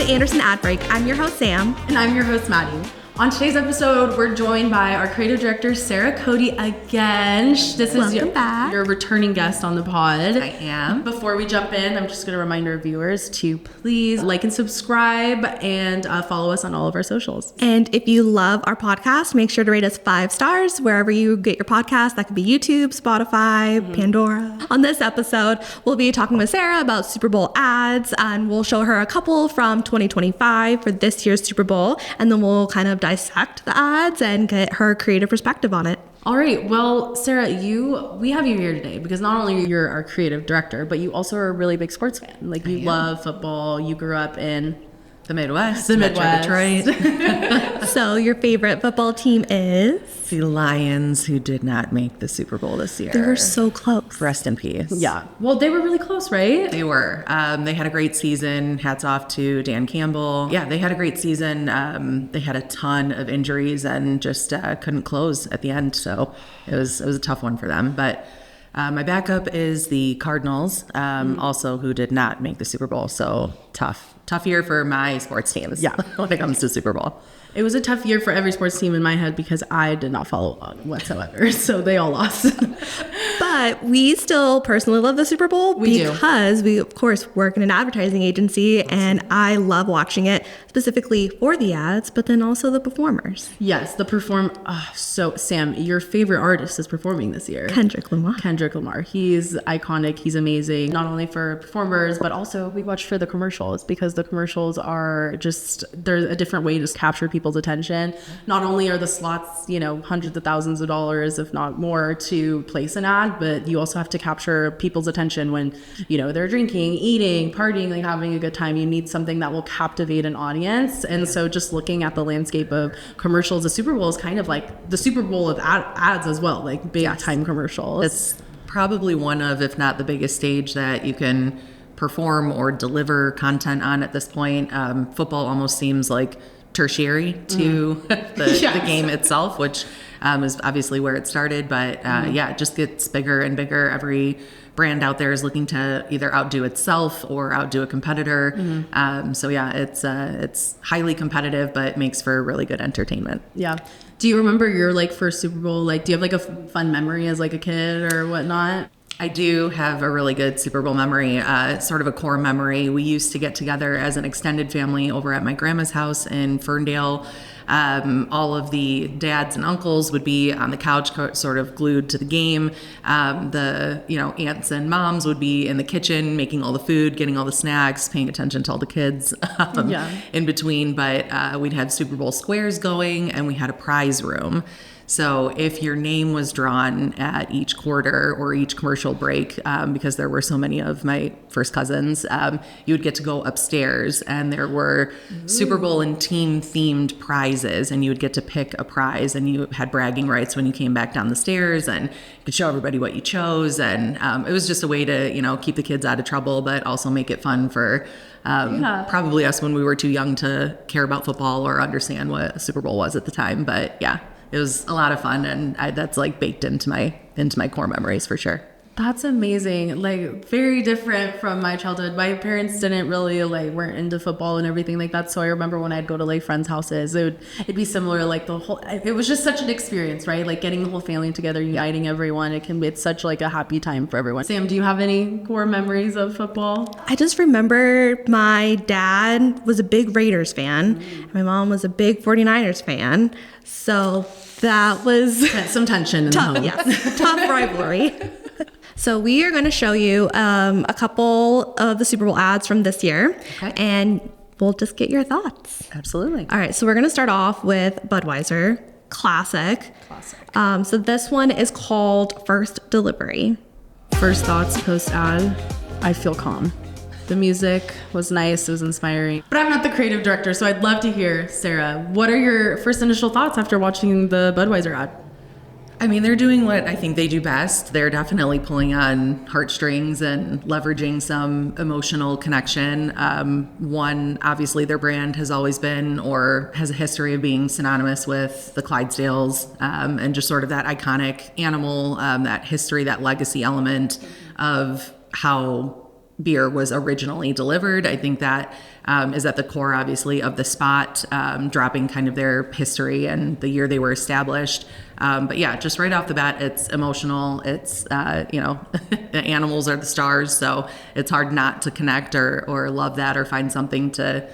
Anderson Ad Break. I'm your host, Sam. And I'm your host, Maddy. On today's episode, we're joined by our creative director, Sara Cody, again. This is your returning guest on the pod. I am. Before we jump in, I'm just going to remind our viewers to please like and subscribe and follow us on all of our socials. And if you love our podcast, make sure to rate us 5 stars wherever you get your podcast. That could be YouTube, Spotify, Pandora. On this episode, we'll be talking with Sara about Super Bowl ads, and we'll show her a couple from 2025 for this year's Super Bowl, and then we'll kind of dissect the ads and get her creative perspective on it. All right. Well, Sara, we have you here today because not only you're our creative director, but you also are a really big sports fan. Like, you love football. You grew up in the Midwest. Detroit. So your favorite football team is? The Lions, who did not make the Super Bowl this year. They were so close. Rest in peace. Yeah. Well, they were really close, right? They were. They had a great season. Hats off to Dan Campbell. Yeah, they had a great season. They had a ton of injuries and just couldn't close at the end. So it was a tough one for them. But my backup is the Cardinals, also who did not make the Super Bowl. So tough year for my sports teams. Yeah. When it comes to Super Bowl. It was a tough year for every sports team in my head because I did not follow along whatsoever. So they all lost. But we still personally love the Super Bowl because we, of course, work in an advertising agency, and I love watching it specifically for the ads, but then also the performers. Yes, so Sam, your favorite artist is performing this year. Kendrick Lamar. He's iconic. He's amazing. Not only for performers, but also we watch for the commercials because the commercials are just, there's a different way to capture people's attention. Not only are the slots, hundreds of thousands of dollars, if not more, to place an ad, but you also have to capture people's attention when, they're drinking, eating, partying, like having a good time. You need something that will captivate an audience. And so just looking at the landscape of commercials, the Super Bowl is kind of like the Super Bowl of ads as well, like big time commercials. It's probably one of, if not the biggest stage that you can perform or deliver content on at this point. Football almost seems like tertiary to the game itself, which is obviously where it started. But it just gets bigger and bigger. Every brand out there is looking to either outdo itself or outdo a competitor. It's highly competitive, but makes for really good entertainment. Yeah. Do you remember your first Super Bowl? Do you have a fun memory as a kid or whatnot? I do have a really good Super Bowl memory, sort of a core memory. We used to get together as an extended family over at my grandma's house in Ferndale. All of the dads and uncles would be on the couch, sort of glued to the game. The aunts and moms would be in the kitchen making all the food, getting all the snacks, paying attention to all the kids in between. But we'd have Super Bowl squares going, and we had a prize room. So if your name was drawn at each quarter or each commercial break, because there were so many of my first cousins, you would get to go upstairs, and there were Super Bowl and team themed prizes, and you would get to pick a prize, and you had bragging rights when you came back down the stairs, and you could show everybody what you chose. And it was just a way to, keep the kids out of trouble, but also make it fun for probably us when we were too young to care about football or understand what a Super Bowl was at the time. But yeah. It was a lot of fun, and that's baked into my core memories for sure. That's amazing. Very different from my childhood. My parents didn't really weren't into football and everything like that. So I remember when I'd go to friends' houses, it'd be similar. It was just such an experience, right? Getting the whole family together, uniting everyone. It's such a happy time for everyone. Sam, do you have any core memories of football? I just remember my dad was a big Raiders fan. My mom was a big 49ers fan. So that was some tension in the home. Yes, tough rivalry. So we are going to show you a couple of the Super Bowl ads from this year, and we'll just get your thoughts. Absolutely. All right, so we're going to start off with Budweiser, classic. So this one is called First Delivery. First thoughts post ad, I feel calm. The music was nice, it was inspiring. But I'm not the creative director, so I'd love to hear, Sara, what are your first initial thoughts after watching the Budweiser ad? I mean, they're doing what I think they do best. They're definitely pulling on heartstrings and leveraging some emotional connection. One, obviously their brand has always been or has a history of being synonymous with the Clydesdales, and just sort of that iconic animal, that history, that legacy element of how beer was originally delivered. I think that is at the core, obviously, of the spot, dropping kind of their history and the year they were established. But yeah, just right off the bat, it's emotional. It's, the animals are the stars, so it's hard not to connect or love that or find something to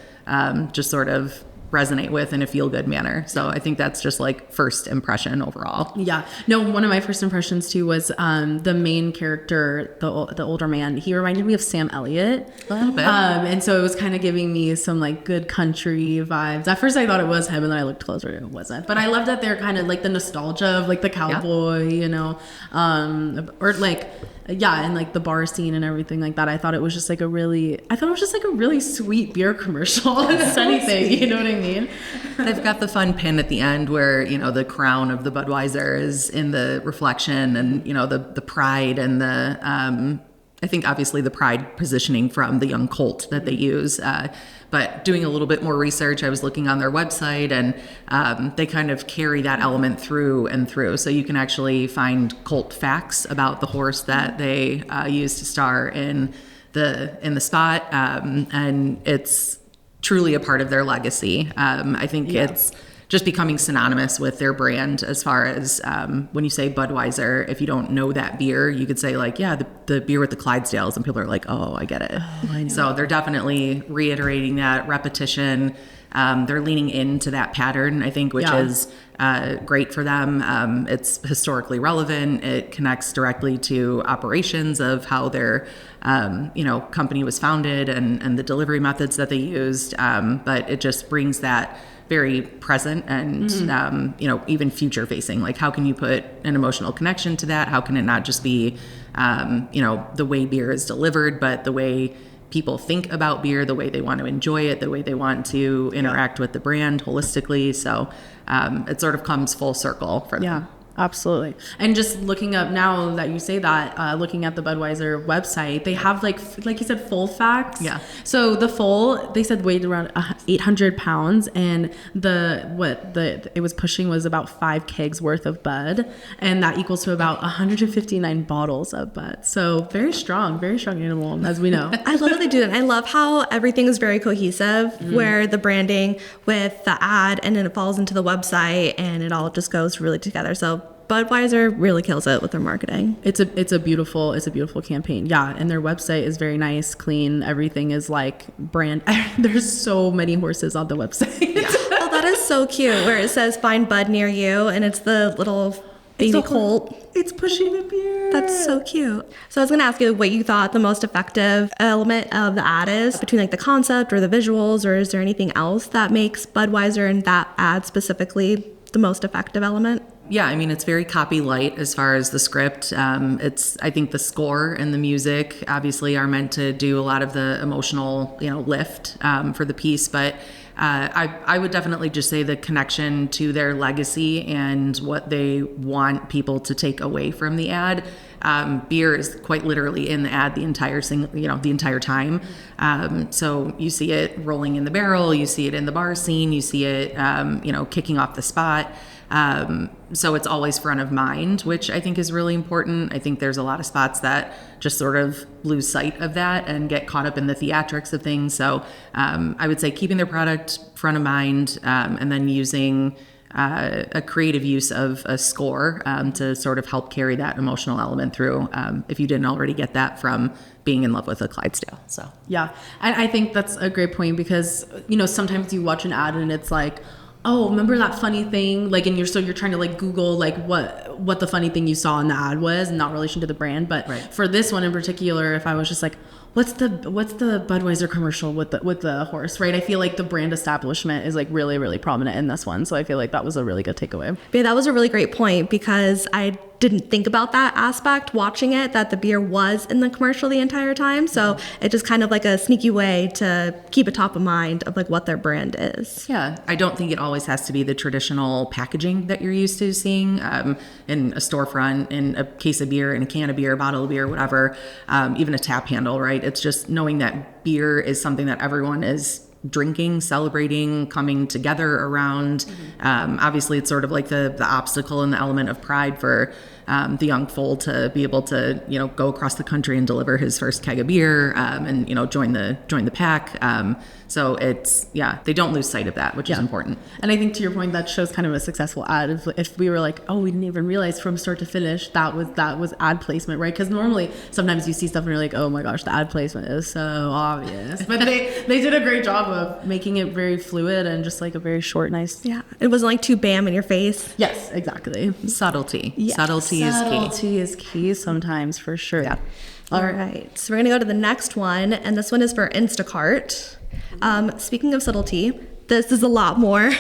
just sort of resonate with in a feel-good manner. So I think that's just like first impression overall. Yeah. No, one of my first impressions too was the main character, the older man. He reminded me of Sam Elliott. A little bit. And so it was kind of giving me some like good country vibes. At first I thought it was him, and then I looked closer and it wasn't. But I love that they're kind of like the nostalgia of like the cowboy, or like, yeah, and like the bar scene and everything like that. I thought it was just like a really sweet beer commercial. If anything, you know what I mean? They've got the fun pin at the end where, the crown of the Budweiser is in the reflection, and, the pride and the, I think obviously the pride positioning from the young colt that they use. But doing a little bit more research, I was looking on their website, and they kind of carry that element through and through. So you can actually find colt facts about the horse that they use to star in the spot, and it's truly a part of their legacy. I think it's just becoming synonymous with their brand as far as when you say Budweiser, if you don't know that beer, you could say like, yeah, the beer with the Clydesdales, and people are like, oh, I get it. Oh, I know. So they're definitely reiterating that repetition. They're leaning into that pattern, I think, which is great for them. It's historically relevant. It connects directly to operations of how their company was founded and the delivery methods that they used. But it just brings that very present and, even future facing. Like, how can you put an emotional connection to that? How can it not just be, the way beer is delivered, but the way people think about beer, the way they want to enjoy it, the way they want to interact with the brand holistically. So it sort of comes full circle for them. Yeah. Absolutely. And just looking up now that you say that, looking at the Budweiser website, they have like you said, full facts. Yeah. So the full, they said weighed around 800 pounds, and it was pushing was about 5 kegs worth of Bud, and that equals to about 159 bottles of Bud. So very strong animal, as we know. I love that they do that. I love how everything is very cohesive, where the branding with the ad and then it falls into the website and it all just goes really together. So Budweiser really kills it with their marketing. It's a beautiful campaign. Yeah, and their website is very nice, clean. Everything is like brand. There's so many horses on the website. Yeah. Oh, that is so cute. Where it says "Find Bud near you," and it's the little baby colt. It's pushing the beer. That's so cute. So I was gonna ask you what you thought the most effective element of the ad is, between like the concept or the visuals, or is there anything else that makes Budweiser and that ad specifically the most effective element? Yeah, I mean, it's very copy light as far as the script. I think the score and the music obviously are meant to do a lot of the emotional, lift for the piece. But I would definitely just say the connection to their legacy and what they want people to take away from the ad. Beer is quite literally in the ad the entire time. So you see it rolling in the barrel, you see it in the bar scene, you see it, kicking off the spot. So it's always front of mind, which I think is really important. I think there's a lot of spots that just sort of lose sight of that and get caught up in the theatrics of things. So I would say keeping their product front of mind, and then using a creative use of a score to sort of help carry that emotional element through, if you didn't already get that from being in love with a Clydesdale. So yeah, I think that's a great point, because sometimes you watch an ad and it's like, oh, remember that funny thing? Like, and you're trying to like Google like what the funny thing you saw in the ad was, not relation to the brand. But for this one in particular, if I was just like, what's the Budweiser commercial with the horse, right? I feel like the brand establishment is like really, really prominent in this one. So I feel like that was a really good takeaway. Yeah, that was a really great point, because I didn't think about that aspect watching it, that the beer was in the commercial the entire time. So it's just kind of like a sneaky way to keep it top of mind of like what their brand is. Yeah, I don't think it always has to be the traditional packaging that you're used to seeing in a storefront, in a case of beer, in a can of beer, bottle of beer, whatever, even a tap handle, right? It's just knowing that beer is something that everyone is drinking, celebrating, coming together around. Obviously, it's sort of like the obstacle and the element of pride for the young foal to be able to, go across the country and deliver his first keg of beer, and, join the pack. So it's, they don't lose sight of that, which is important. And I think to your point, that shows kind of a successful ad. If we were like, oh, we didn't even realize from start to finish that was ad placement, right? Because normally sometimes you see stuff and you're like, oh my gosh, the ad placement is so obvious. But they did a great job of making it very fluid and just like a very short, nice. Yeah, it wasn't like too bam in your face. Yes, exactly. Subtlety. Yeah. Subtlety is key. Subtlety is key sometimes, for sure. Yeah. All right, so we're gonna go to the next one, and this one is for Instacart. Speaking of subtlety, this is a lot more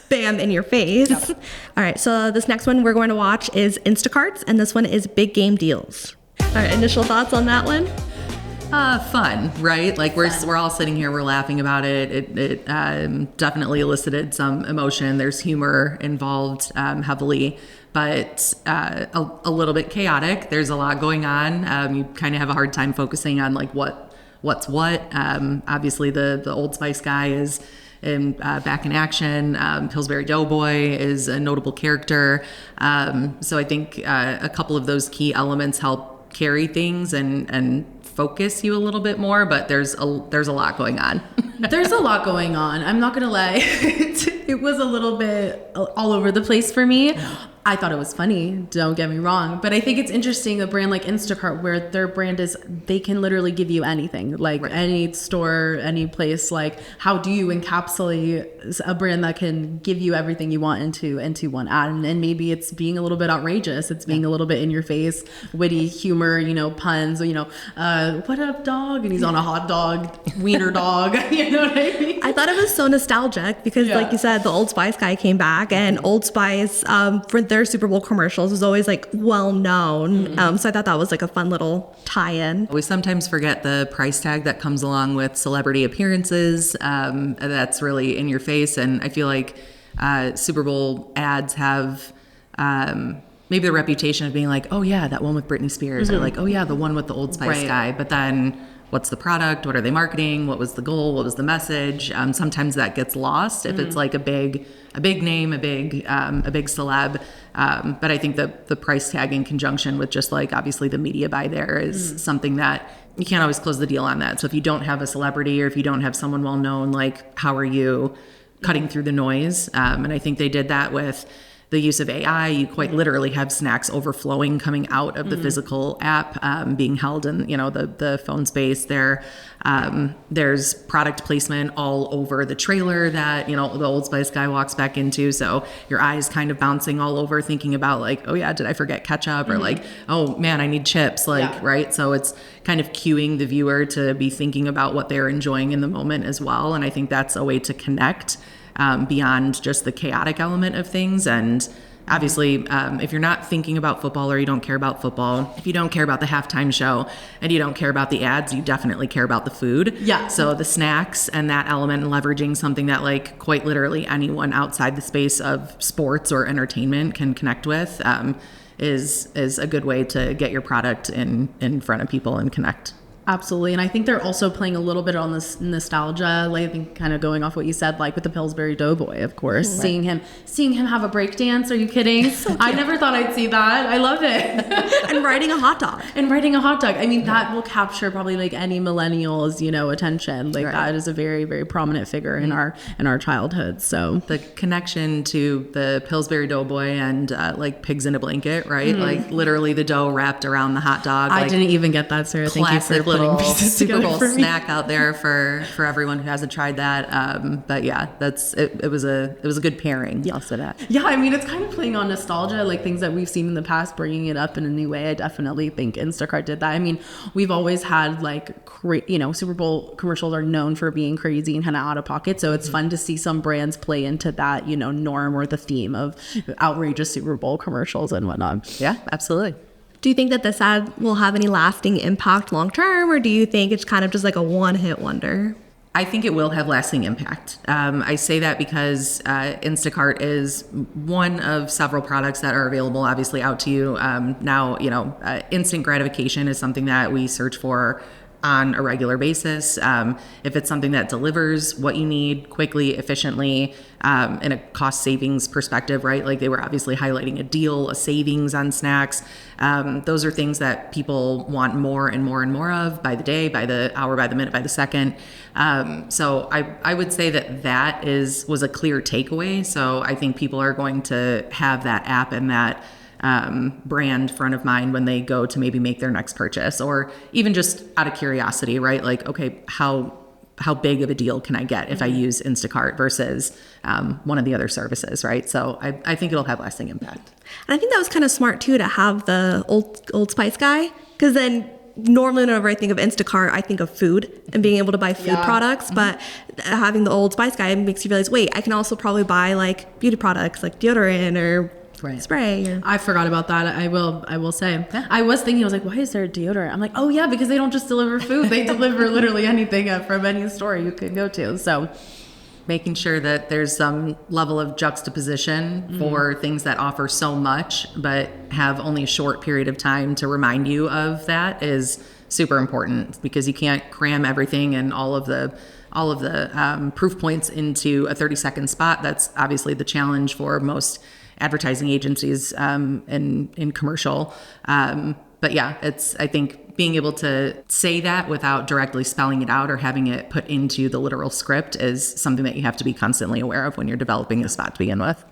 bam in your face. Yep. All right, so this next one we're going to watch is Instacarts, and this one is Big Game Deals. All right, initial thoughts on that one? Fun, right? Like we're all sitting here, we're laughing about it. It definitely elicited some emotion. There's humor involved heavily, but a little bit chaotic. There's a lot going on. You kind of have a hard time focusing on like what's what. Obviously, the Old Spice guy is back in action. Pillsbury Doughboy is a notable character. So I think a couple of those key elements help carry things and focus you a little bit more, but there's a lot going on. There's a lot going on. I'm not gonna lie. It was a little bit all over the place for me. I thought it was funny, don't get me wrong, but I think it's interesting, a brand like Instacart, where their brand is, they can literally give you anything, like any store, any place. Like, how do you encapsulate a brand that can give you everything you want into one ad? And maybe it's being a little bit outrageous, it's being a little bit in your face, witty humor, puns, what up dog? And he's on a hot dog, wiener dog, you know what I mean? I thought it was so nostalgic because like you said, the Old Spice guy came back, and Old Spice, for their Super Bowl commercials, was always like well known. So I thought that was like a fun little tie-in. We sometimes forget the price tag that comes along with celebrity appearances. That's really in your face. And I feel like Super Bowl ads have maybe the reputation of being like, oh yeah, that one with Britney Spears, or like, oh yeah, the one with the Old Spice guy. But then what's the product? What are they marketing? What was the goal? What was the message? Sometimes that gets lost if it's like a big name, a big celeb. But I think the price tag in conjunction with just like obviously the media buy there is something that you can't always close the deal on that. So if you don't have a celebrity or if you don't have someone well known, like how are you cutting through the noise? And I think they did that with the use of AI. You quite literally have snacks overflowing coming out of the physical app, being held in, the phone space there. There's product placement all over the trailer that, the Old Spice guy walks back into. So your eyes kind of bouncing all over, thinking about like, oh yeah, did I forget ketchup? Or like, oh man, I need chips. Right. So it's kind of cueing the viewer to be thinking about what they're enjoying in the moment as well. And I think that's a way to connect beyond just the chaotic element of things. And obviously, if you're not thinking about football or you don't care about football, if you don't care about the halftime show and you don't care about the ads, you definitely care about the food. Yeah. So the snacks and that element and leveraging something that like quite literally anyone outside the space of sports or entertainment can connect with is a good way to get your product in front of people and connect. Absolutely. And I think they're also playing a little bit on this nostalgia, like I think kind of going off what you said, like with the Pillsbury Doughboy, of course, seeing him have a break dance. Are you kidding? So I never thought I'd see that. I love it. And riding a hot dog. I mean, that will capture probably like any millennial's, attention. Like that is a very, very prominent figure in our childhood. So the connection to the Pillsbury Doughboy and like pigs in a blanket, right? Like literally the dough wrapped around the hot dog. I didn't even get that, Sarah. Thank you for Super Bowl snack out there for everyone who hasn't tried that. But yeah, it was a good pairing. Yeah. Also that. Yeah, I mean, it's kind of playing on nostalgia, like things that we've seen in the past, bringing it up in a new way. I definitely think Instacart did that. I mean, we've always had like, Super Bowl commercials are known for being crazy and kind of out of pocket. So it's fun to see some brands play into that, norm or the theme of outrageous Super Bowl commercials and whatnot. Yeah, absolutely. Do you think that this ad will have any lasting impact long term, or do you think it's kind of just like a one-hit wonder? I think it will have lasting impact. I say that because Instacart is one of several products that are available, obviously, out to you now. Instant gratification is something that we search for on a regular basis. If it's something that delivers what you need quickly, efficiently, in a cost savings perspective, right? Like they were obviously highlighting a deal, a savings on snacks. Those are things that people want more and more and more of by the day, by the hour, by the minute, by the second. So I would say that was a clear takeaway. So I think people are going to have that app and that brand front of mind when they go to maybe make their next purchase, or even just out of curiosity, right? Like, okay, how big of a deal can I get if I use Instacart versus one of the other services, right? So I think it'll have lasting impact. And I think that was kind of smart too to have the Old Spice guy, because then normally whenever I think of Instacart, I think of food and being able to buy food products, but having the Old Spice guy makes you realize, wait, I can also probably buy like beauty products like deodorant or spray. Or... I forgot about that. I will say. Yeah. I was thinking, I was like, why is there a deodorant? I'm like, oh yeah, because they don't just deliver food. They deliver literally anything from any store you could go to. So making sure that there's some level of juxtaposition for things that offer so much, but have only a short period of time to remind you of that is super important, because you can't cram everything and all of the proof points into a 30-second spot. That's obviously the challenge for most advertising agencies in commercial. But yeah, I think being able to say that without directly spelling it out or having it put into the literal script is something that you have to be constantly aware of when you're developing a spot to begin with.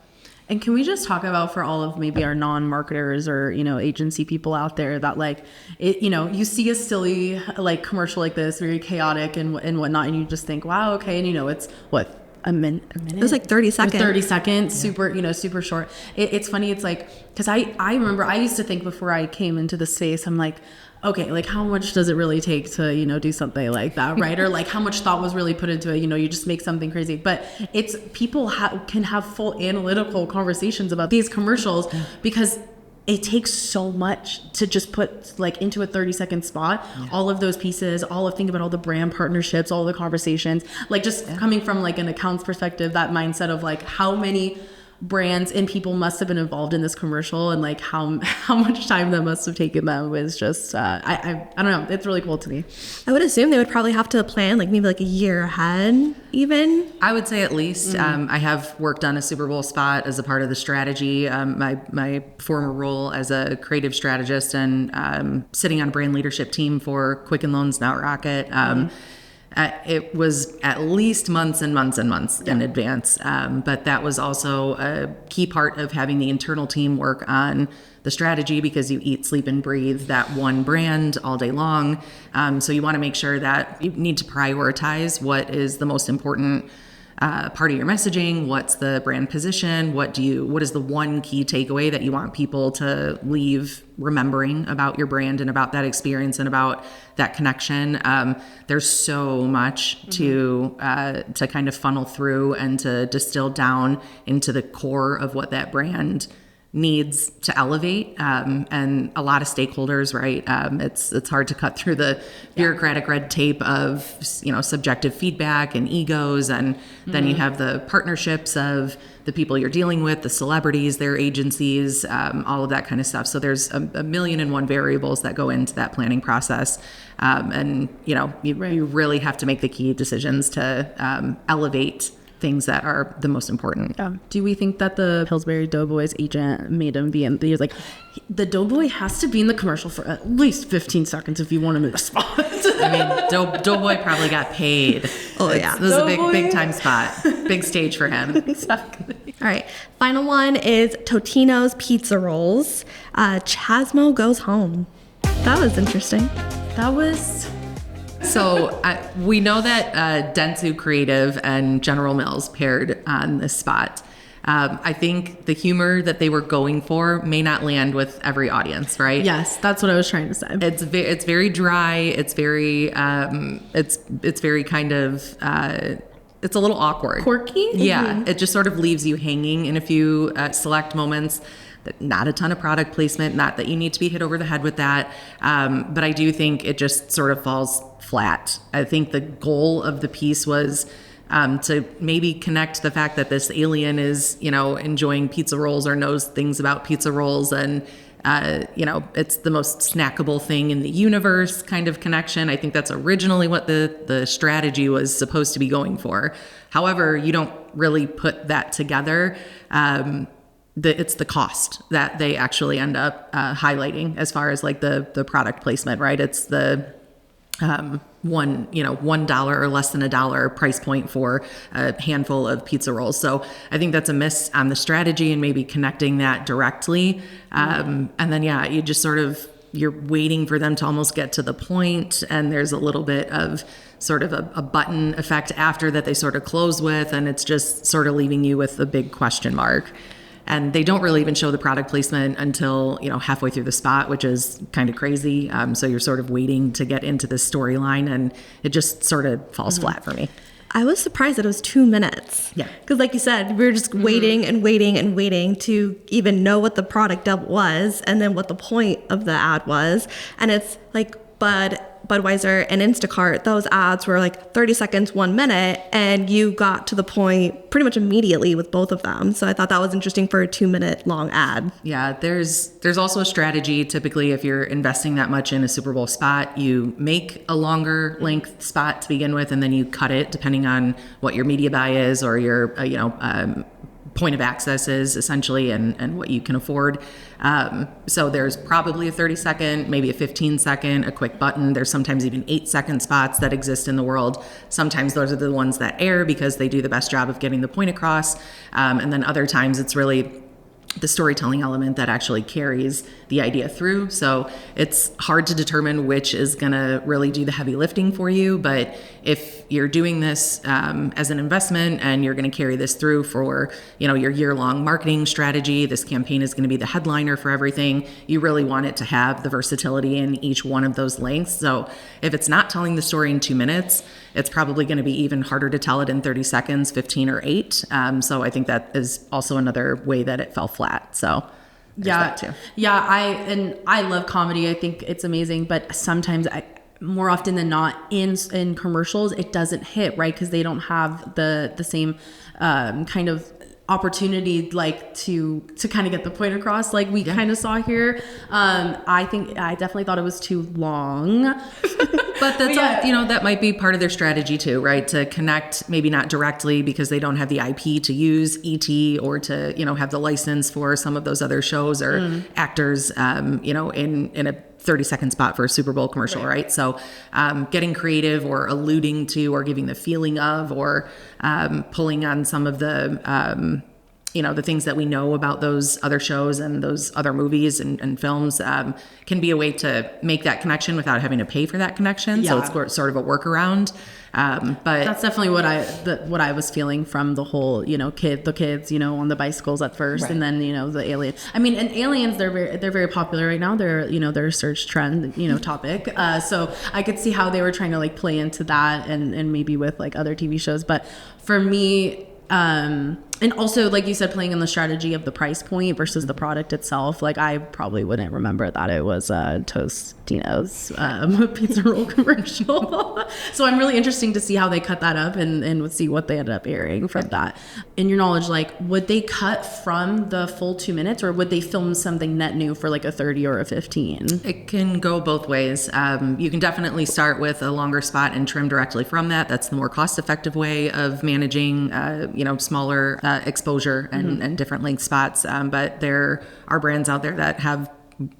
And can we just talk about, for all of maybe our non-marketers or, agency people out there, that like it, you see a silly like commercial like this, very chaotic and whatnot, and you just think, wow, okay. And it's what? A minute. It was like 30 seconds. 30 seconds, super short. It's funny. It's like, because I remember I used to think before I came into the space, I'm like, okay, like how much does it really take to, do something like that, right? Or like how much thought was really put into it, you just make something crazy. But it's people can have full analytical conversations about these commercials because it takes so much to just put like into a 30-second spot, all of those pieces, think about all the brand partnerships, all the conversations, like just coming from like an accounts perspective, that mindset of like how many brands and people must have been involved in this commercial, and like how much time that must have taken them was just I don't know, it's really cool to me. I would assume they would probably have to plan like maybe like a year ahead even. I would say at least. I have worked on a Super Bowl spot as a part of the strategy. My former role as a creative strategist and sitting on a brand leadership team for Quicken Loans, now Rocket. It was at least months and months and months in advance. But that was also a key part of having the internal team work on the strategy, because you eat, sleep, and breathe that one brand all day long. So you want to make sure that you need to prioritize what is the most important part of your messaging. What's the brand position? What is the one key takeaway that you want people to leave remembering about your brand and about that experience and about that connection? There's so much to kind of funnel through and to distill down into the core of what that brand needs to elevate, and a lot of stakeholders, right? It's hard to cut through the bureaucratic red tape of subjective feedback and egos, and then you have the partnerships of the people you're dealing with, the celebrities, their agencies, all of that kind of stuff. So there's a million and one variables that go into that planning process, and you really have to make the key decisions to elevate things that are the most important. Do we think that the Pillsbury Doughboy's agent made him be in? He was like, the Doughboy has to be in the commercial for at least 15 seconds if you want him in the spot. I mean, Doughboy probably got paid. Oh yeah, this is a big time spot, big stage for him. Exactly. All right, final one is Totino's pizza rolls. Chasmo goes home. That was interesting. That was. So we know that Dentsu Creative and General Mills paired on this spot. I think the humor that they were going for may not land with every audience, right? Yes, that's what I was trying to say. It's very dry. It's very it's very kind of it's a little awkward, quirky. Yeah, it just sort of leaves you hanging in a few select moments. Not a ton of product placement, not that you need to be hit over the head with that. But I do think it just sort of falls flat. I think the goal of the piece was to maybe connect the fact that this alien is, enjoying pizza rolls or knows things about pizza rolls, and it's the most snackable thing in the universe kind of connection. I think that's originally what the strategy was supposed to be going for. However, you don't really put that together. It's the cost that they actually end up highlighting as far as like the product placement, right? It's the $1 or less than $1 price point for a handful of pizza rolls. So I think that's a miss on the strategy and maybe connecting that directly. And then, you just you're waiting for them to almost get to the point, and there's a little bit of sort of a button effect after that they sort of close with, and it's just sort of leaving you with a big question mark. And they don't really even show the product placement until, halfway through the spot, which is kind of crazy. So you're sort of waiting to get into this storyline, and it just sort of falls flat for me. I was surprised that it was 2 minutes. Yeah. Because like you said, we were just waiting and waiting and waiting to even know what the product was and then what the point of the ad was. And it's like Budweiser and Instacart, those ads were like 30 seconds, 1 minute, and you got to the point pretty much immediately with both of them. So I thought that was interesting for a 2-minute long ad. Yeah, there's also a strategy. Typically, if you're investing that much in a Super Bowl spot, you make a longer length spot to begin with, and then you cut it depending on what your media buy is or your point of access is essentially, and what you can afford. So there's probably a 30-second, maybe a 15-second, a quick button. There's sometimes even 8-second spots that exist in the world. Sometimes those are the ones that air because they do the best job of getting the point across. And then other times it's really the storytelling element that actually carries the idea through. So it's hard to determine which is going to really do the heavy lifting for you. But if you're doing this as an investment and you're going to carry this through for, your year-long marketing strategy, this campaign is going to be the headliner for everything. You really want it to have the versatility in each one of those lengths. So if it's not telling the story in 2 minutes, it's probably going to be even harder to tell it in 30 seconds, 15 or 8. So I think that is also another way that it fell flat. So that too. Yeah. I love comedy. I think it's amazing, but sometimes more often than not in commercials, it doesn't hit, right? Because they don't have the same kind of opportunity like to kind of get the point across like we kind of saw here. I definitely thought it was too long. But that's that might be part of their strategy too, right? To connect, maybe not directly because they don't have the IP to use ET or to, have the license for some of those other shows or actors, in a 30-second spot for a Super Bowl commercial, right? So getting creative or alluding to or giving the feeling of or pulling on some of the the things that we know about those other shows and those other movies and films can be a way to make that connection without having to pay for that connection. Yeah. So it's sort of a workaround. But that's definitely what I was feeling from the whole, the kids, on the bicycles at first, right. And then, the alien. I mean, and aliens, they're very popular right now. They're, they're a search trend, topic. So I could see how they were trying to like play into that and maybe with like other TV shows. But for me, and also, like you said, playing in the strategy of the price point versus the product itself. Like I probably wouldn't remember that it was Tostino's pizza roll commercial. So I'm really interesting to see how they cut that up and see what they ended up airing from that. In your knowledge, like would they cut from the full 2 minutes or would they film something net new for like a 30 or a 15? It can go both ways. You can definitely start with a longer spot and trim directly from that. That's the more cost-effective way of managing, smaller exposure and different length spots. But there are brands out there that have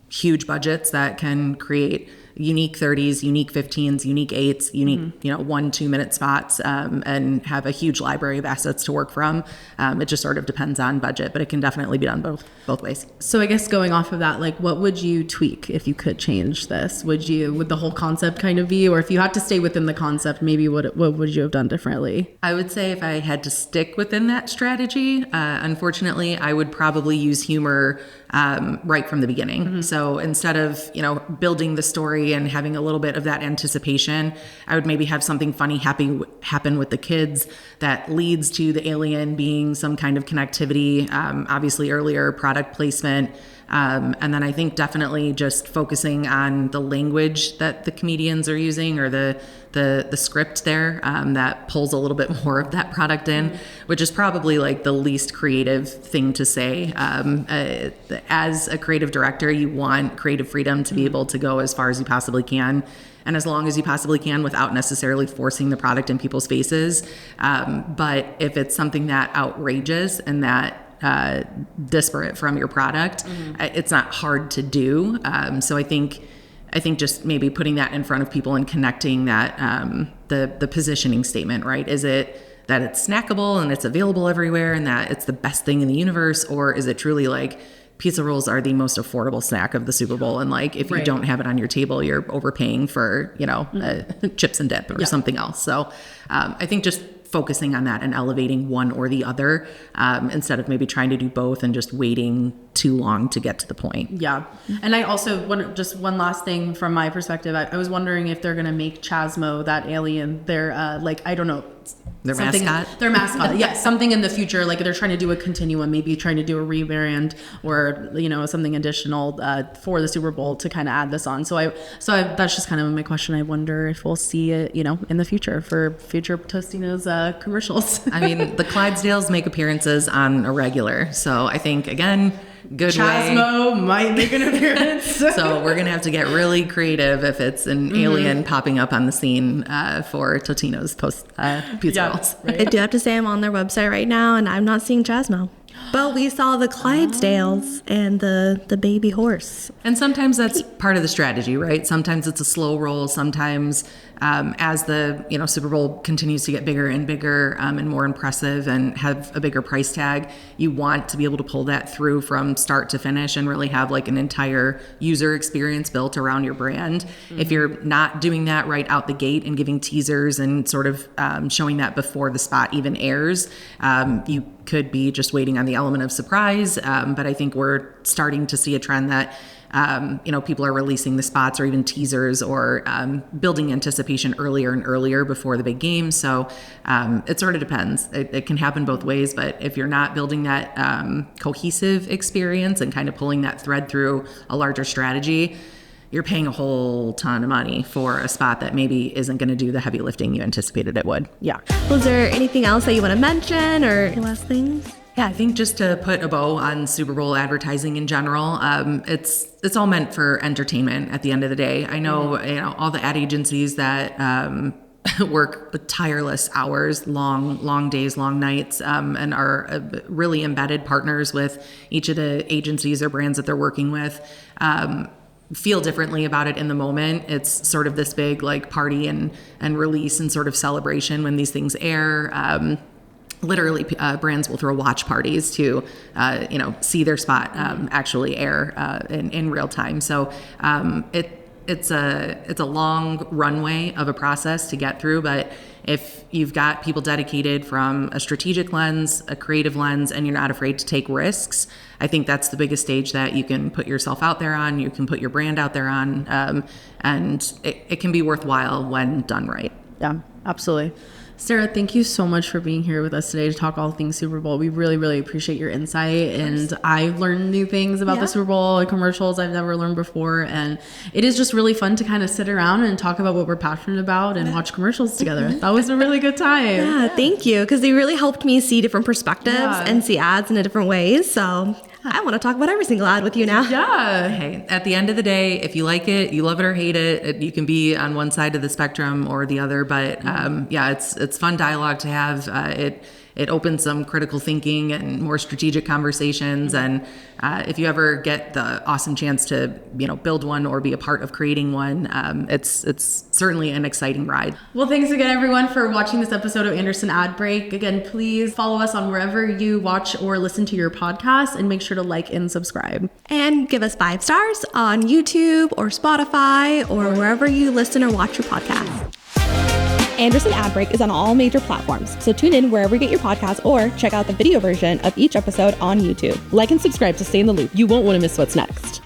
huge budgets that can create unique 30s, unique 15s, unique 8s, unique, 1-2 minute spots, and have a huge library of assets to work from. It just sort of depends on budget, but it can definitely be done both ways. So I guess going off of that, like what would you tweak if you could change this? Would the whole concept kind of be, or if you had to stay within the concept, maybe what would you have done differently? I would say if I had to stick within that strategy, unfortunately, I would probably use humor right from the beginning. Mm-hmm. So instead of, building the story and having a little bit of that anticipation, I would maybe have something funny happen with the kids that leads to the alien being some kind of connectivity. Obviously earlier product placement And then I think definitely just focusing on the language that the comedians are using, or the script there that pulls a little bit more of that product in, which is probably like the least creative thing to say. As a creative director, you want creative freedom to be able to go as far as you possibly can, and as long as you possibly can, without necessarily forcing the product in people's faces. But if it's something that outrageous and that disparate from your product, it's not hard to do. So I think just maybe putting that in front of people and connecting that, the positioning statement, right? Is it that it's snackable and it's available everywhere and that it's the best thing in the universe? Or is it truly like, pizza rolls are the most affordable snack of the Super Bowl, and like if you don't have it on your table, you're overpaying for, chips and dip or something else. So I think just focusing on that and elevating one or the other, instead of maybe trying to do both and just waiting too long to get to the point. Yeah. And I also just one last thing from my perspective. I was wondering if they're going to make Chasmo, that alien, their I don't know, their mascot. Their mascot. Yeah, something in the future, like they're trying to do a continuum, maybe trying to do a rebrand or something additional for the Super Bowl to kind of add this on. So that's just kind of my question. I wonder if we'll see it, in the future for future Tostino's commercials. I mean, the Clydesdales make appearances on a regular, so I think again, good Chasmo might make an appearance. So we're gonna have to get really creative if it's an alien popping up on the scene for Totino's pizza rolls. Right. I do have to say I'm on their website right now and I'm not seeing Chasmo. But we saw the Clydesdales and the baby horse. And sometimes that's part of the strategy, right? Sometimes it's a slow roll. Sometimes as the Super Bowl continues to get bigger and bigger and more impressive and have a bigger price tag, you want to be able to pull that through from start to finish and really have like an entire user experience built around your brand. If you're not doing that right out the gate and giving teasers and sort of showing that before the spot even airs, you could be just waiting on the element of surprise. But I think we're starting to see a trend that people are releasing the spots or even teasers or building anticipation earlier and earlier before the big game. So it sort of depends. It can happen both ways, but if you're not building that cohesive experience and kind of pulling that thread through a larger strategy, you're paying a whole ton of money for a spot that maybe isn't going to do the heavy lifting you anticipated it would. Yeah. Was there anything else that you want to mention or any last things? Yeah, I think just to put a bow on Super Bowl advertising in general, it's all meant for entertainment at the end of the day. I know, all the ad agencies that work tireless hours, long days, long nights, and are really embedded partners with each of the agencies or brands that they're working with. Feel differently about it in the moment. It's sort of this big like party and release and sort of celebration when these things air. Literally, brands will throw watch parties to, see their spot actually air in real time. So it's a long runway of a process to get through, but if you've got people dedicated from a strategic lens, a creative lens, and you're not afraid to take risks, I think that's the biggest stage that you can put yourself out there on, you can put your brand out there on, and it can be worthwhile when done right. Yeah, absolutely. Sara, thank you so much for being here with us today to talk all things Super Bowl. We really, really appreciate your insight. And I've learned new things about the Super Bowl and commercials I've never learned before. And it is just really fun to kind of sit around and talk about what we're passionate about and watch commercials together. That was a really good time. Yeah, thank you. Because they really helped me see different perspectives and see ads in a different ways. So I want to talk about every single ad with you now. Yeah. Hey, at the end of the day, if you like it, you love it or hate it, you can be on one side of the spectrum or the other. But it's fun dialogue to have. It opens some critical thinking and more strategic conversations. And if you ever get the awesome chance to, build one or be a part of creating one, it's certainly an exciting ride. Well, thanks again, everyone, for watching this episode of Anderson Ad Break. Again, please follow us on wherever you watch or listen to your podcast, and make sure to like and subscribe. And give us 5 stars on YouTube or Spotify or wherever you listen or watch your podcast. Anderson Ad Break is on all major platforms, so tune in wherever you get your podcasts or check out the video version of each episode on YouTube. Like and subscribe to stay in the loop. You won't want to miss what's next.